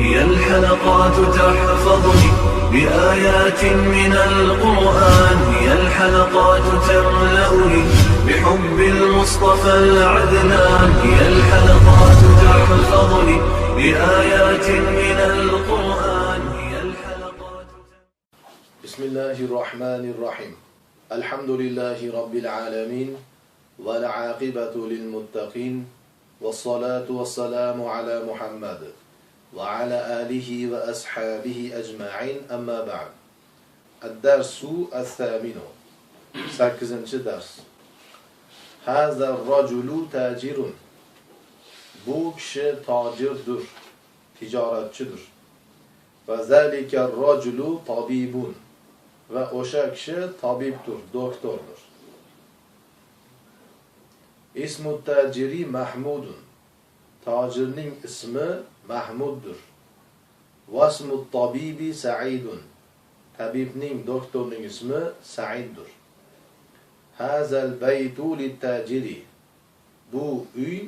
هي الحلقات تحفظني بآيات من القرآن، هي الحلقات تملأني بحب المصطفى العدنان، هي الحلقات تحفظني بآيات من القرآن، هي الحلقات. بسم الله الرحمن الرحيم. الحمد لله رب العالمين والعاقبة للمتقين، والصلاة والسلام على محمد وعلى آله وأصحابه أجمعين. أما بعد. الدرس الثامن. 8. ders. هذا الرجل تاجر. Bu kişi tacirdir, ticaretçidir. Ve zâliker raculu tabibun. Ve o'sha kişi tabiptir, doktordur. İsmu taciri Mahmudun. Tacirning ismi Mahmuddur. Vasmu tabibi Sa'idun. Tabibning, doktorning ismi Sa'iddur. Hazal beytu littaciri. Bu uy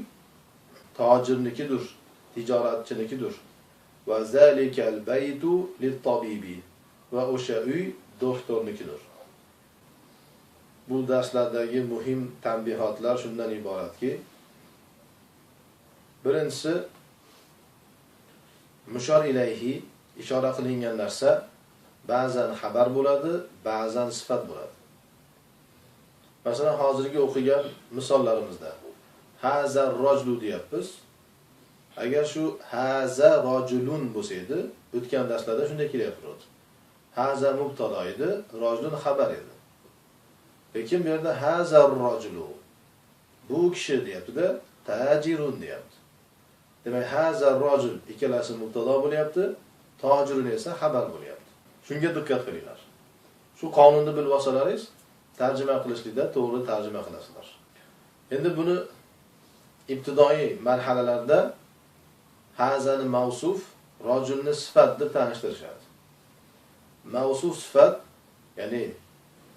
tacirnikidir, ticaretçinikidir. Ve zâlikel beytu littabibi. Ve o'sha uy doktornikidir. Bu derslardagi muhim tanbihatlar shundan iboratki, birinchisi, mushor ilayhi ishora qilingan narsa ba'zan xabar bo'ladi, ba'zan sifat bo'ladi. Masalan, hozirgi o'qigan misollarimizda haza rajulu deyapmiz. Agar shu haza rajulun bo'lsa edi, o'tgan darslarda shunday kelyapti. Haza mubtada edi, rajulun xabar edi. Lekin bu yerda haza rajulu, bu kishi deyapti-da, tajirun deyapti. Demak, haza rajul ikkalasi mubtada bo'lyapti, tajirun esa xabar bo'lyapti. Shunga diqqat qilinglar. Shu qonunni bilib olsalaringiz, tarjima qilishlikda to'g'ri tarjima qilasizlar. Endi buni ibtidoiy marhalalarda hazani mavsuf, rajulni sifat deb tanishtirishadi. Mavsuf sifat, ya'ni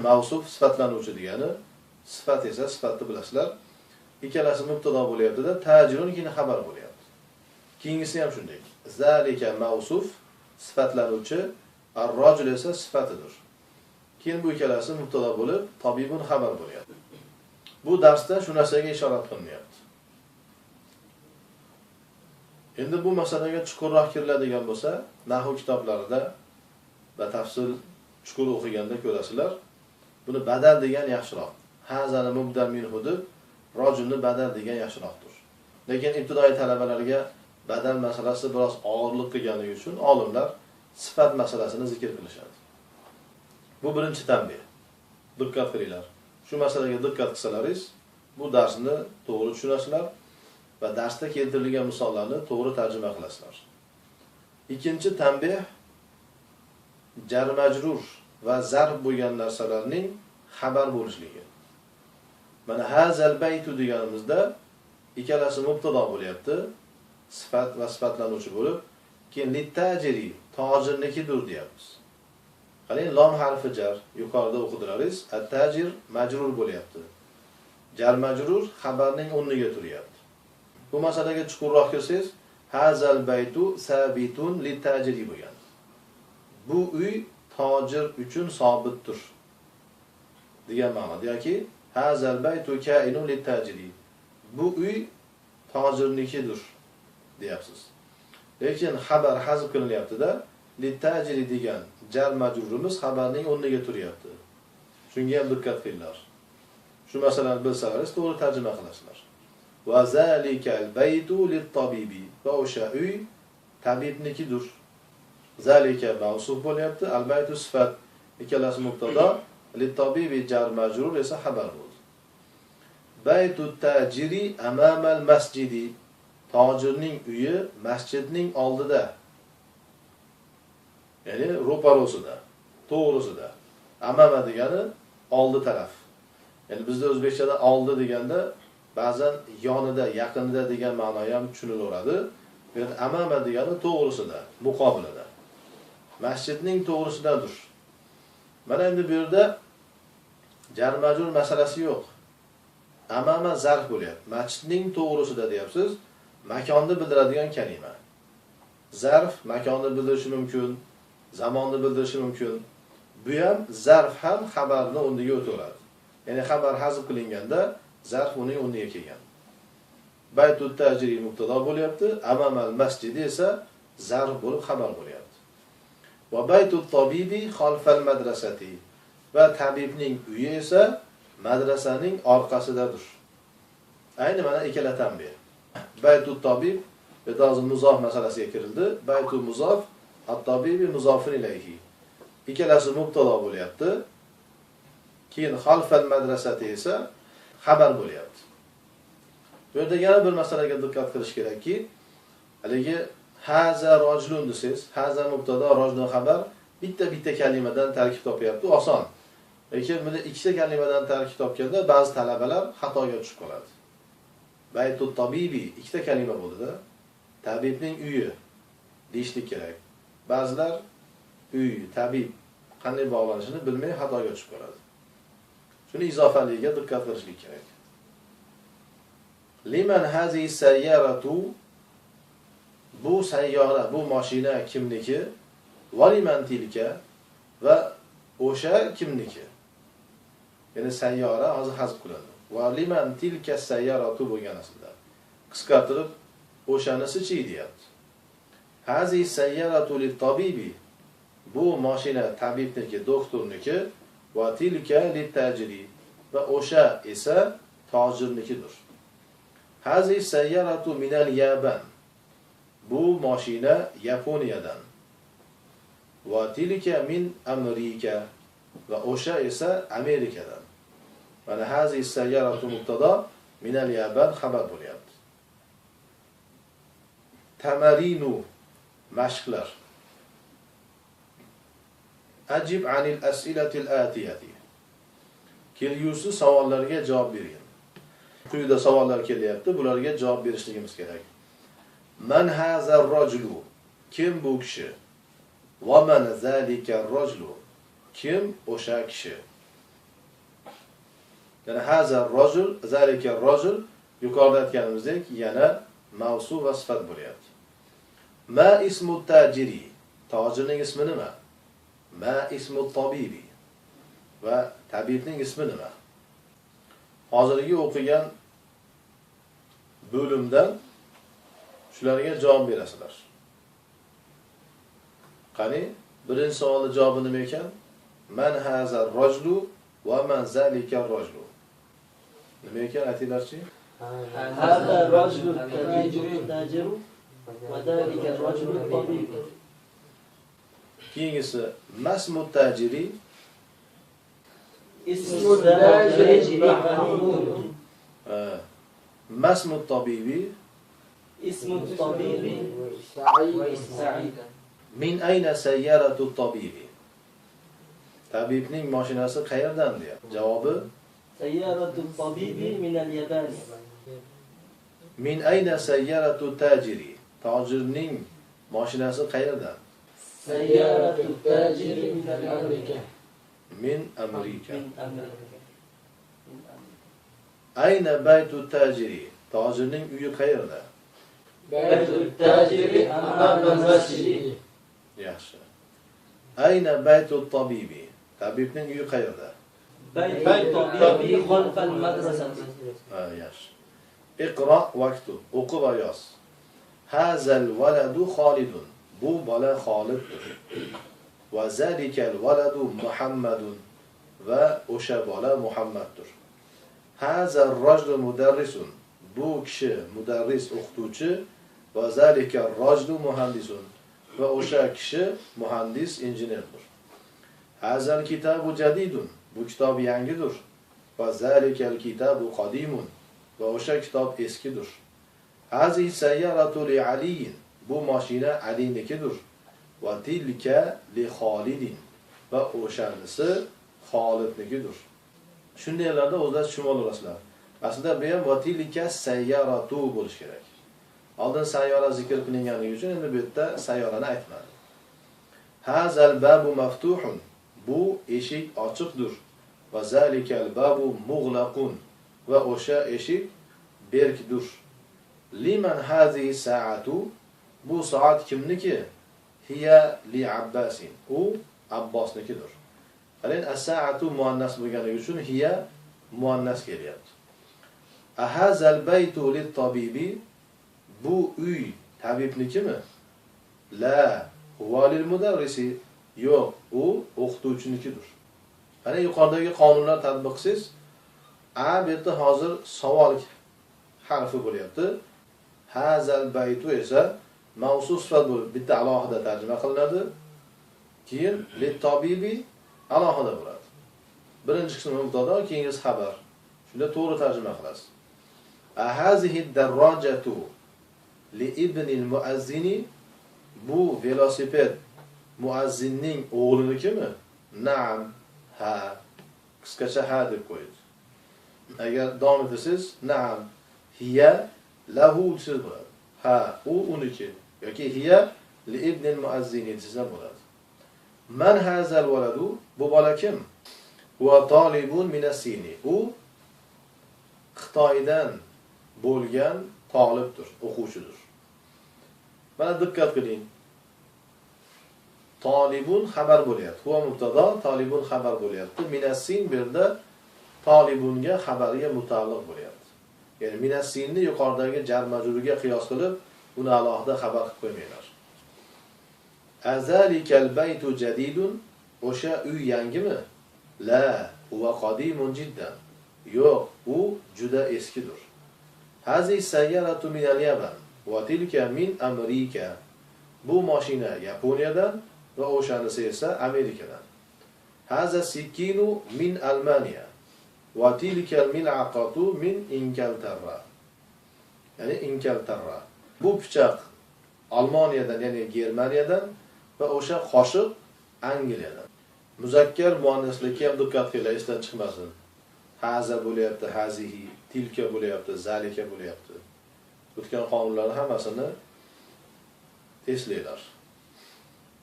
mavsuf sifatlanuvchi degani, sifat esa sifatni bilasizlar. Ikkalasi mubtada bo'lyapti-da, tajirun keyin xabar bo'lyapti. Keyingisi ham shunday. Zalika mavsuf sifatlanuvchi, ar-rajul esa sifatidir. Keyin bu ikkalasi mubtada bo'lib, tabibun xabar bo'lyapti. Bu darsda shu narsaga ishora qilinmayapti. Endi bu masalaga chuqurroq kiriladigan bo'lsa, nahv kitoblarida va tafsil chuqur o'qiganda ko'rasizlar. Buni badal degan yaxshiroq. Hazani mubdal minhu deb rajulni badal degan yaxshiroqdir. Lekin ibtidoiy talabalarga badal masalasi biroz og'irlik qilganligi uchun olimlar sifat masalasini zikr qilishadi. Bu birinchi tanbeh. Diqqat qilinglar. Shu masalaga diqqat qilsalaringiz, bu darsni to'g'ri tushunasizlar va darsda keltirilgan misollarni to'g'ri tarjima qilasizlar. Ikkinchi tanbeh, jar majrur va zarf bo'lgan narsalarning xabar bo'lishligi. Mana hazal baytu deganimizda ikkalasi mubtada bo'lyapti, sifat va sifatlanuvchi bo'lib, keyin littajiri, tojirnikidir deyapmiz. Qarang, lom harfi jar yuqorida o'qidilaringiz, at-tajir majrur bo'lyapti. Jar majrur xabarning o'rniga turyapti. Bu masalaga chuqurroq kirsangiz, hazal baytu sabitun littajiri bo'lgan. Bu uy tojir uchun sobitdir degan ma'noda, yoki hazal baytu kainun littajiri. Bu uy tojirnikidir deyapsiz. Lekin xabar hazf qilinyapti-da, littajiri degan jar majrurimiz xabarning o'rniga turyapti. Shunga ham diqqat qilinglar. Shu masalani bilsalaringiz to'g'ri tarjima qilasizlar. Va zalikal baytu lit-tabibi. Va o'sha uy tabibnikidir. Zalika mavsuf bo'lyapti, al-baytu sifat, ikkalasi mubtada, lit-tabibi jar majrur esa xabar bo'ldi. Baytut tajiri amamal masjidi. Tojirning uyi masjidning oldida. Ya'ni ro'parosida, to'g'risida. Amama degani oldi taraf. Ya'ni bizda o'zbekchada oldi deganda ba'zan yonida, yaqinida degan ma'no ham tushunilaveradi. Yani amama degani to'g'risida, muqobilida. Masjidning to'g'risidadir. Mana endi bu yerda jar majrur masalasi yo'q. Amama zarf bo'lyapti. Masjidning to'g'risida deyapsiz, makonni bildiradigan kalima. zarf makonni bildirishi mumkin, zamonni bildirishi mumkin. Bu ham zarf ham xabarni o'rniga o'taveradi. Ya'ni xabar hazf qilinganda zarf uning o'rniga kelgan. Baytut tajri mubtada bo'lyapti, amamal masjidi esa zarf bo'lib xabar bo'lyapti. Va baytut tabibi xalfal madrasati va tabibning uyi esa madrasaning orqasidadir. Ayni mana ikkala tanbih. Baytut tabib bedazı muzof masalasiga kirildi. Baytul muzof, at-tabibi muzofun ilayhi. Ikkalasi mubtada bo'lyapti. Keyin xalfal madrasati esa xabar bo'lyapti. Bu yerda yana bir masalaga diqqat qilish kerakki, haligi haza rojulun desiz, haza mubtada, rojulun xabar bitta kalimadan tarkib topyapti, oson. Lekin buni ikkita kalimadan tarkib topganda ba'zi talabalar xatoga tushib qoladi. Baytut tabibi ikkita kalima bo'ldi-da. Tabibning uyi deyishlik kerak. Ba'zilar uy, tabib qanday bog'lanishini bilmay xatoga tushib qoladi. Shuni izofaligiga diqqat qilishlik kerak. Liman hazihi sayyaratu, bu sayyora, bu mashina kimniki? Va liman tilka, va o'sha kimniki? Ya'ni sayyora hozir hazb qilindi. Va liman tilka sayyaratu bo'lgan aslida. Qisqartirib o'shanisi-chi deyapti. Hazihi sayyaratu lit-tabibi, bu mashina tabibniki, doktorniki, va tilka lit-tajri, va o'sha esa tojirnikidir. Hazihi sayyaratu minal Yaban, bu mashina Yaponiyadan. Va tilka min Amerika, va o'sha esa Amerikadan. Mana hazihi sayyaratu mubtada, minal Yaban xabar bo'lyapti. Tamarinu, mashqlar. Ajib anil as'ilatil atiyati, kelgusi savollarga javob bering. Quyida savollar kelyapti, bularga javob berishligimiz kerak. Man hazar rajulu, kim bu kishi? Va man zalika rajulu, kim o'sha kishi? Ya'ni hazar rajul, zalika rajul yuqorida aytganimizdek yana mavsuf va sifat bo'lyapti. Ma ismu tajiri, tojirning ismi nima? Ma ismu tabibi, va tabibning ismi nima? Hozirgi o'qigan bo'limdan shularga javob berasizlar. Qani, birinchi savolning javobi nima ekan? Man hazar rajulu va man zalika rajulu. Nima ekan aytinglarchi? هذا الرجل التاجر وذلك الرجل الطبيب. Keyingisi masmu tajiri, اسم التاجر محمود. masmu tabibi, اسم الطبيب سعيد. min ayna sayyaratu tabibi, tabibning mashinasi qayerdan deyapti. Javobi سيارة الطبيب من اليابان. min ayna sayyaratu tajiri, tojirning mashinasi qayerdan? سيارة التاجر من أمريكا. Min Amerika. من أمريكا. Ayna baytu tajiri, tojirning uyi qayerda? بيت التاجر أمام المسجد. Yaxshi. Ayna baytu tabibi, tabibning uyi qayerda? بيت الطبيب خلف المدرسة. Yaxshi. Iqra vaktub, o'qi va yoz. Hazal valadu Xolidun, bu bola Xoliddir. Va zalikal valadu Muhammadun, va o'sha bola Muhammaddir. Hazal rajulu mudarrisun, bu kishi mudarris, o'qituvchi. Va zalikal rajulu muhandisun, va o'sha kishi muhandis, injenerdir. Hazal kitabu jadidun, bu kitob yangidir. Va zalikal kitabu qadimun, va o'sha kitob eskidir. Hazihi sayyaratu li Aliyin, bu mashina Alinikidir. Va tilka li Xolidin, va o'shanisi Xolidnikidir. Shundaylarda o'zlar tushunib olasizlar. Aslida bu ham va tilka sayyaratu bo'lish kerak. Oldin sayyora zikr qilinganligi uchun endi bu yerda sayyorani aytmadi. Hazal babu maftuhun, bu eshik ochiqdir. Va zalikal babu mughlaqun, va o'sha eshik berkdir. Liman hazihi sa'atu, Bu soat kimniki? Hiya li Abbasin. U Abbosnikidir. Qarang, as-sa'atu muannas bo'lganligi uchun hiya muannas kelyapti. Ahazal baytu lit-tabibi. Bu uy tabibnikimi? La, huwa lil-mudarrisi. Yo'q, u o'qituvchinikidir. Qani yuqoridagi qonunlar tatbiq qilsangiz, a bu yerda hozir savol harfi bo'lyapti. Hazal baytu esa mavsuf sifat bo'lib bitta alohida tarjima qilinadi. Keyin lit-tabibi alohida bo'ladi. Birinchi qismi mubtada, keyingisi xabar. Shunda to'g'ri tarjima qilasiz. Ahazihi darrajatu li ibn al-muazzini. Bu velosiped muazzinning o'g'linikimi? Na'am, ha. Qisqacha ha deb qo'ying. Agar davom etasiz, na'am, hiya lahu siz bo'ladi. Ha, u uniki yoki hiya li ibn al-muazzini siz bo'ladi. Man hazal waladu? Bu bola kim? Huwa talibun min as-sini. U Xitoydan bo'lgan talibdir, o'quvchidir. Mana diqqat qiling. Talibun xabar bo'lyapti. Huwa mubtada, talibun xabar bo'lyapti. Minassin bu yerda talibunga xabariga mutaalliq bo'lyapti. Ya'ni minassinni yuqoridagi jar majruriga qiyos qilib, uni alohida xabar qilib qo'ymanglar. Azalikal baytu jadidun. O'sha uy yangimi? La, huwa qadimun jiddan. Yo'q, u juda eskidir. Hazi sayyaratu min al-Yaman wa tilka min Amerika. Bu mashina Yaponiyadan va o'shanisi esa Amerikadan. Haza sikinu min Almaniya va tilka mil'aqatu min Ingilterra. Ya'ni Ingilterra. Bu pichoq Almaniyadan, ya'ni Germaniyadan va o'sha qoshiq Angliyadan. Muzakkar muannaslikka ham diqqat qiling, esdan chiqmasin. Haza bo'lyapti, hazihi, tilka bo'lyapti, zalika bo'lyapti. O'tgan qonunlarning hammasini eslanglar.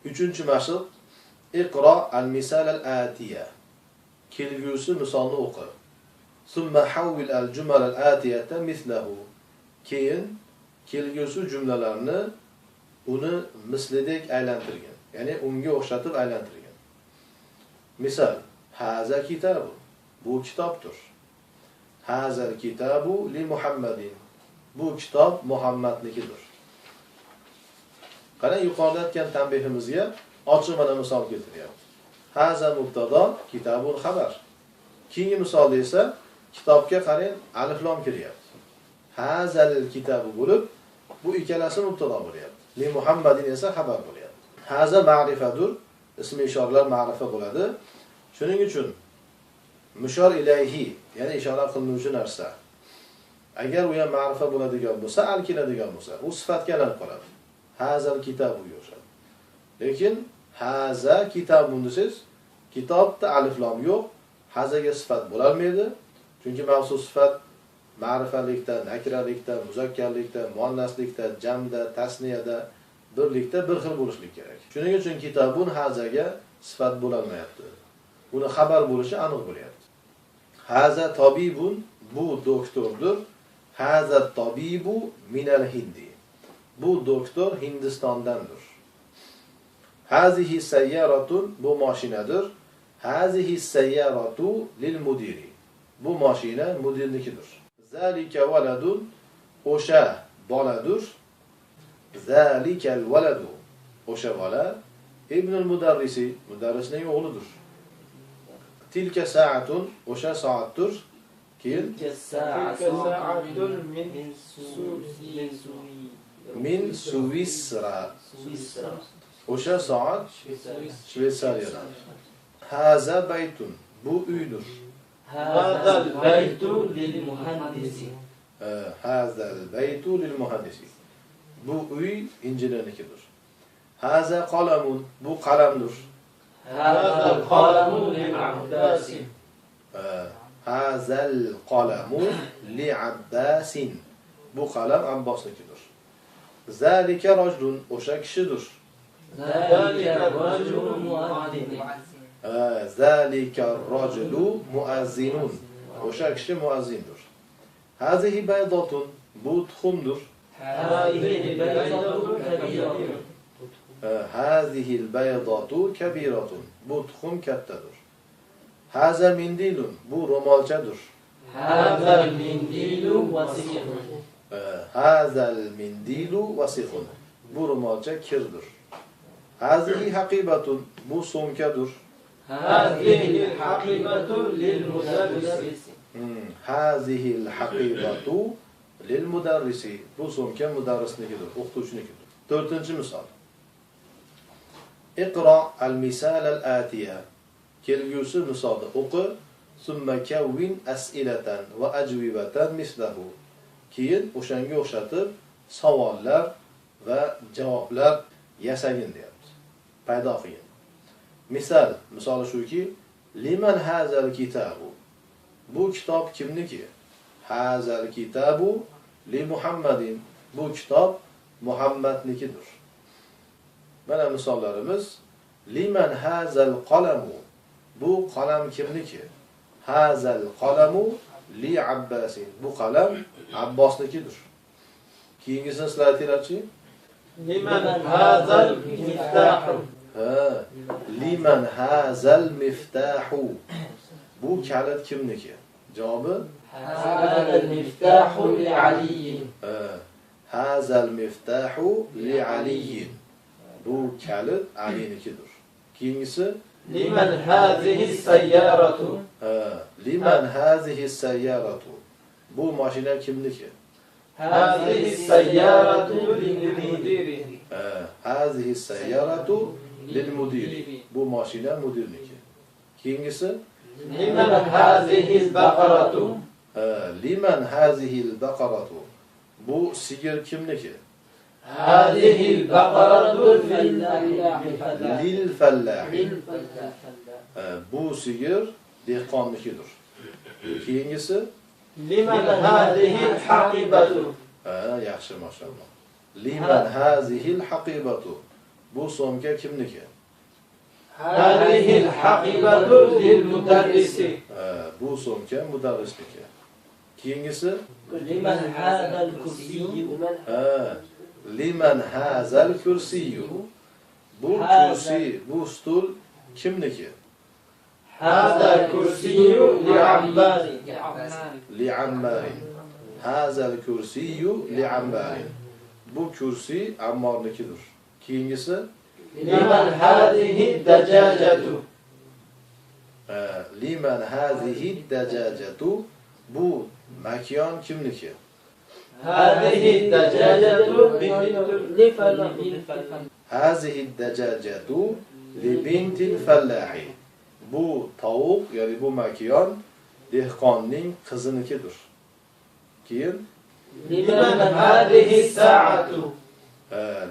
3-mashq. Iqro al-misal al-atiya. Kelgusi misolni o'qi. Summa hawil al-jumal al-atiyata mislahu. Keyin kelgusi jumlalarni uni mislidek aylantirgin. Ya'ni unga o'xshatib aylantirgin. Misal, haza kitabu. Bu kitobdir. Hazal kitabu li Muhammadin. Bu kitob Muhammadnikidir. Qani yuqorida aytgan tanbehimizga ochiq mana misol keltiryapti. Haza mubtada, kitabun xabar. Keyingi misolda esa kitobga qarang, alif lam kelyapti. Hazal kitabu bo'lib, bu ikkalasi mubtada bo'lyapti. Li Muhammadin esa xabar bo'lyapti. Haza ma'rifadur, ismi ishorlar ma'rifa bo'ladi. Shuning uchun mushor ilayhi, ya'ni ishora qilinuvchi narsa. Agar u ham ma'rifa bo'ladigan bo'lsa, al keladigan bo'lsa, u sifatga aylanib qoladi. Hazal kitabu yo'shadi. Lekin haza kitabun desiz, kitobda alif lam yo'q, hazaga sifat bo'la olmaydi. Chunki mavsuf sifat ma'rifalikda, nakiralikda, muzakkarlikda, muannaslikda, jamda, tasniyada, birlikda bir xil bo'lishlik kerak. Shuning uchun kitabun hazaga sifat bo'la olmayapti. Uni xabar bo'lishi aniq bo'lyapti. Haza tabibun, bu doktordir. Haza tabibu minal hindi. Bu doktor Hindistondandir. Hazihi sayyaratun, bu mashinadir. Hazihi sayyaratu lil mudiri. Bu mashina mudirnikidir. Zalika waladun, o'sha boladir. Zalikal waladu, o'sha bola ibnul mudarrisi, mudarrisning o'g'lidir. Tilka sa'atun, o'sha soatdir. Keyin min Suvisra. O'sha soat Shveysariyadan. Haza baytun, bu uydir. Hazal baytu lil muhandisi. Hazal baytu lil muhandisi. Bu uy injenernikidir. Haza qalamun, bu qalamdir. Hazal qalamu lil abbasi. Hazal qalamu li Abbasin. Bu qalam Abbosnikidir. Zalika rajulun, o'sha kishidir. Zalika rajulun muazzin. Zalika rajulu muazzinun. O'sha kishi muazzindir. Hazihi baydatun, bu tuxumdir. Hazihi baydatun كبيرة. Hazihil baydatu kabiratun. Bu tuxum kattadir. Haza mindilun. Bu ro'molchadir. هذا المنديل وسيخ. Hazal mindilu vasihun. Bu ro'molcha kirdir. Hazihi haqibatun. Bu so'mkadir. هذه الحقيبة للمدرس. Hazihil haqibatu lil mudarrisi. Bu so'mka mudarrisnikidir, o'qituvchinikidir. 4-misol. Iqra al-misal al-atiya. Kelgusi misolni o'qi, summa kawwin as'ilatan va ajwibatan mislahu. Keyin o'shanga o'xshatib savollar va javoblar yasagin deyapti. Paydo qilgin. Misoli shuki, liman hazal kitabu. Bu kitob kimniki? Hazal kitabu li Muhammadin. Bu kitob Muhammadnikidir. Mana misollarimiz. Liman hazal qalamu. Bu qalam kimniki? Hazal qalamu li Abbasin. Bu qalam Abbosnikidir. Keyingisini sizlar aytinglarchi? لمن هذا المفتاح. Liman hazal miftahu. Bu kalit kimniki? Javobi هذا المفتاح لعلي. Hazal miftahu li Ali. Bu kalit Alinikidir. Keyingisi لمن هذه السيارة. liman hazihi sayyaratu. Bu mashina kimniki? هذه السيارة للمدير. Hazihi sayyaratu lil mudiri. Bu mashina mudirniki. Keyingisi لمن هذه البقرة. liman hazihi al-baqaratu. Bu sigir kimniki? هذه البقرة Lil fallahi. Bu sigir dehqonnikidir. Keyingisi لمن هذه الحقيبة. yaxshi mashallah. Liman hazihi al-haqibatu. Bu so'mka kimniki? هذه الحقيبة للمدرس. Bu so'mka mudarrisniki. Keyingisi لمن هذا الكرسي. liman hazal kursiyyu. Bu kursi, bu stul kimniki? هذا الكرسي لعمار. Li Ammarin. Hazal kursiyyu li Ammarin. Bu kursi Ammarnikidir. Keyingisi لمن هذه الدجاجة. liman hazihi dajajatu. Bu makyon kimniki? هذه الدجاجة لفلان. Hazihi dajajatu li bintil fallahi. Bu tovuq, ya'ni bu makyon dehqonning qizinikidir. Keyin لمن هذه الساعة.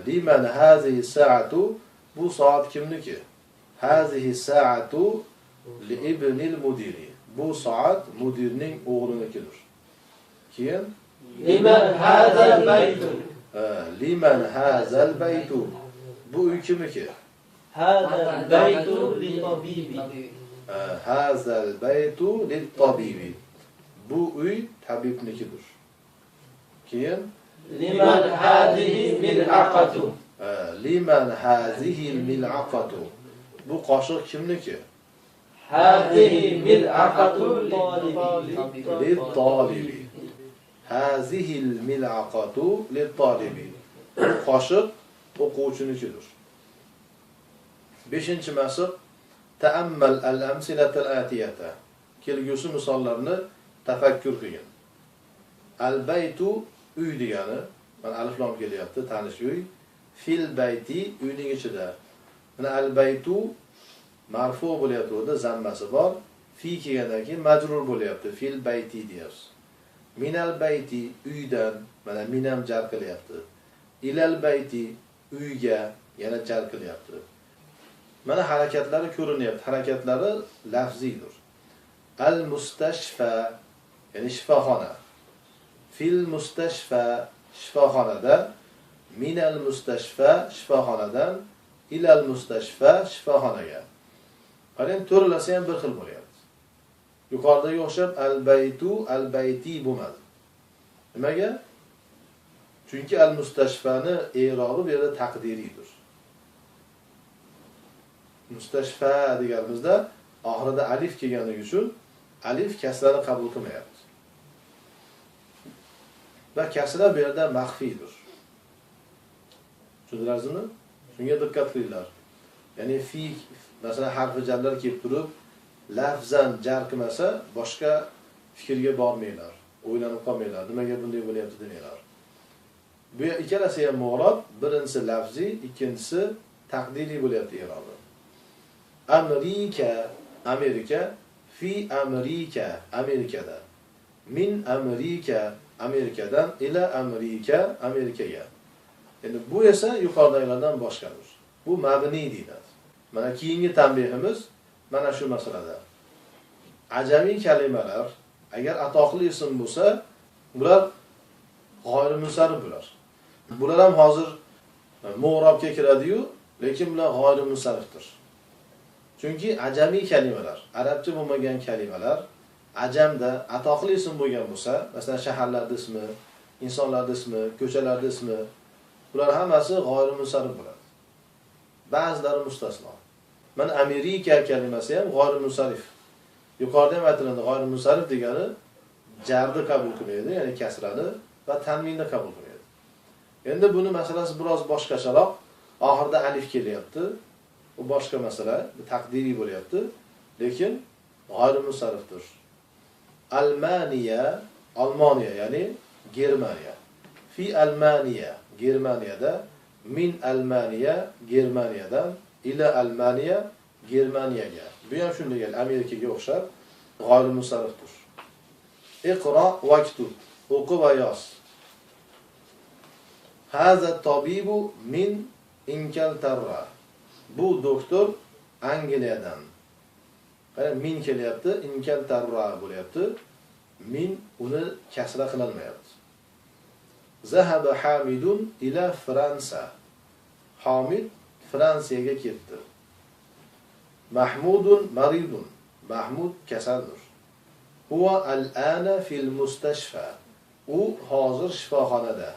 liman hazihi sa'atu. Bu soat kimniki? Hazihi sa'atu li ibnil mudiri. Bu soat mudirning o'g'linikidir. Keyin لمن هذا البيت. liman hazal baytu. Bu uy kimniki? هذا البيت للطبيب. Hazal baytu lit tabibi. Bu uy tabibnikidir. Keyin لمن هذه ملعقة. liman hazihi mil'aqatu. Bu qoshiq kimniki? هذه ملعقة Lit talibi. Hazihi mil'aqatu lit talibi. Bu qoshiq o'quvchinikidir. 5-masq ta'ammal al-amsilata al-atiyata. Kelgusi misollarni tafakkur qilgin. Al-baytu uy degani, mana alif lam kelyapti, tanish uy. Fil bayti uyning ichida. Mana al-baytu marfu bo'lyapti, unda zammasi bor. Fi kelgandan keyin majrur bo'lyapti. Fil bayti deyapsiz. Minal bayti uydan, mana min ham jar qilyapti. Ilal bayti uyga yana jar qilyapti. Mana harakatlari ko'rinyapti. Harakatlari lafziydir. Al-mustashfa, ya'ni shifoxona. Fil mustashfa, shifoxonada. Minal mustashfa, shifoxonadan. Ilal mustashfa, shifoxonaga. Qarang, to'rlasa ham bir xil bo'lyapti. Yuqoridagi o'xshab al-baytu, al-bayti bo'lmadi. Nimaga? Chunki al-mustashfani i'robi bu yerda taqdiriydir. Mustashfa deganimizda oxirida alif kelganligi uchun alif kasrani qabul qilmayapti. Va kasra bu yerda maxfiydir. Tushundilaringizmi? Shunga diqqat qilinglar. Ya'ni fi masalan harfi jarlar kelib turib, lafzan jar qilmasa, boshqa fikrga bormanglar. O'ylanib qolmanglar. Nimaga bunday bo'lyapti demanglar. Bu ikkalasi ham mu'rob, birinchisi lafzi, ikkinchisi taqdiriy bo'lyapti i'robi. Amerika, Amerika, fi Amerika, Amerikada. Min Amerika, Amerikadan ila Amerika, Amerikaga. Endi bu esa yuqoridagilardan boshqadir. Bu mabni deyiladi. Mana keyingi tanbehimiz mana shu masalada. Ajamiy kalimalar agar atoqli ism bo'lsa, bular g'oyri munsarif bo'lar. Bular ham hozir mu'robga kiradi-yu, lekin bular g'oyri munsarifdir. Chunki ajamiy kalimalar, arabcha bo'lmagan kalimalar ajamda atoqli ism bo'lgan bo'lsa, masalan shaharlarning ismi, insonlarning ismi, ko'chalarning ismi, bular hammasi g'oyri munsarif bo'ladi. Ba'zilari mustasno. Mana Amerika kalimasi ham g'oyri munsarif. Yuqorida ham aytiladi, g'oyri munsarif degani jarni qabul qilmaydi, ya'ni kasrani va tanvinni qabul qilmaydi. Endi buni masalasi biroz boshqacharoq. Oxirida alif kelyapti. Bu boshqa masala, bu taqdiriy bo'lyapti, lekin g'oyri munsarifdir. Almaniya, Almaniya, ya'ni Germaniya. Fi Almaniya, Germaniyada, min Almaniya, Germaniyadan ila Almaniya, Germaniyaga. Bu ham shunday gal Amerikaga o'xshab g'oyri munsarifdir. Iqro va kitub, o'qi va yoz. Haza tabibu min Ingilterra. Bu doktor Angliyadan. Qara min kelyapti, Ingilterra bo'lyapti. Min uni kasra qilinmayapti. Zahaba Hamidun ila Fransa. Hamid Fransiyaga ketdi. Mahmudun maridun. Mahmud kasaldir. Huwa al-ana fil mustashfa. U hozir shifoxonada.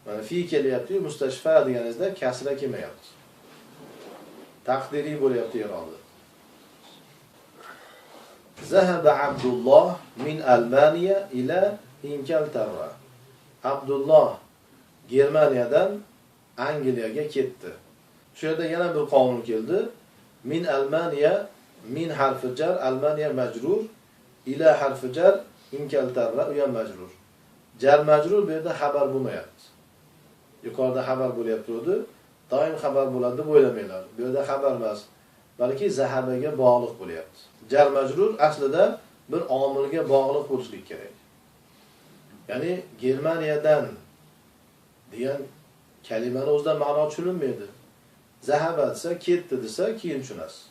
Mana fi kelyapti, mustashfa deganingizda kasra kelmayapti. Taqdiriy bo'lyapti i'robi. Zahaba Abdullah min Almaniya ila Ingilterra. Abdullah Germaniyadan Angliyaga ketdi. Shu yerda yana bir qonun keldi. Min Almaniya, min harfi jar, Almaniya majrur, ila harfi jar, Ingilterra u ham majrur. Jar majrur bu yerda xabar bo'lmayapti. Yuqorida xabar bo'lyapti edi. Doim xabar bo'ladi deb o'ylamanglar. Bu yerda xabar emas, balki zahabaga bog'liq bo'lyapti. Jar majrur aslida bir omilga bog'liq bo'lishi kerak. Ya'ni Germaniyadan degan kalimani o'zidan ma'no tushunilmaydi. Zahaba desa, ketdi desa, keyin tushunasiz.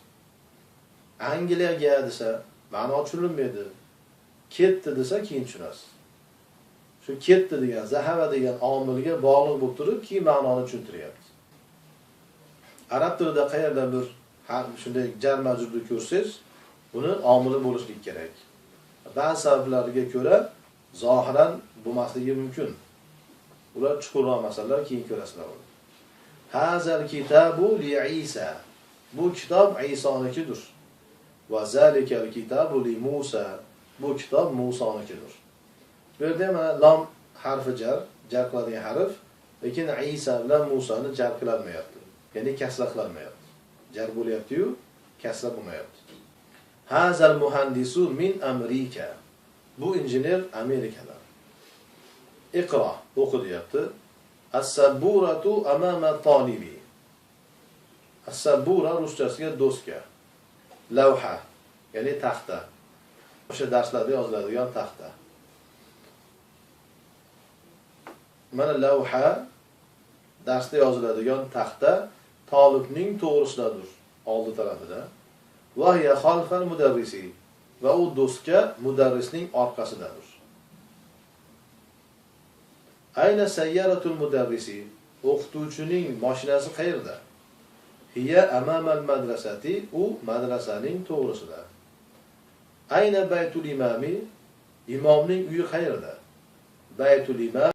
Angliyaga desa, ma'no tushunilmaydi. Ketdi desa, keyin tushunasiz. Shu ketdi degan, zahaba degan omilga bog'liq bo'lib turib, keyin ma'noni tushuntiryapti. Arab tilida qayerda bir shunday jar majrurni ko'rsangiz, buni omili bo'lishi kerak. Ba'zi sabablarga ko'ra zohiran bo'lmasligi mumkin. Ular chuqurroq masalalar keyin ko'rasizlar. Hazal kitabu li Isa. Bu kitob Isonikidir. Va zalikal kitabu li Musa. Bu kitob Musonikidir. Bu yerda mana lam harfi jar qiladigan harf, lekin Isa bilan Musoni jar qilolmayapti. Ya'ni kasra qilolmayapti. Jar bo'lyapti-yu, kasra bo'lmayapti. Hazal muhandisu min Amerika. Bu injener Amerikadan. Iqro, o'qi deyapti. As-sabburatu amama talibi. As-sabbura ruschasiga doska. Lavha, ya'ni taxta. O'sha darslarda yoziladigan taxta. Mana lavha darsda yoziladigan taxta talibning to'g'risidadir, oldi tarafida. Va hiya xalfal mudarrisi. Va u doska mudarrisning orqasidadir. Ayna sayyaratul mudarrisi. O'qituvchining mashinasi qayerda? Hiya amamal madrasati. U madrasaning to'g'risida. Ayna baytul imami. Imomning uyi qayerda? Baytul imam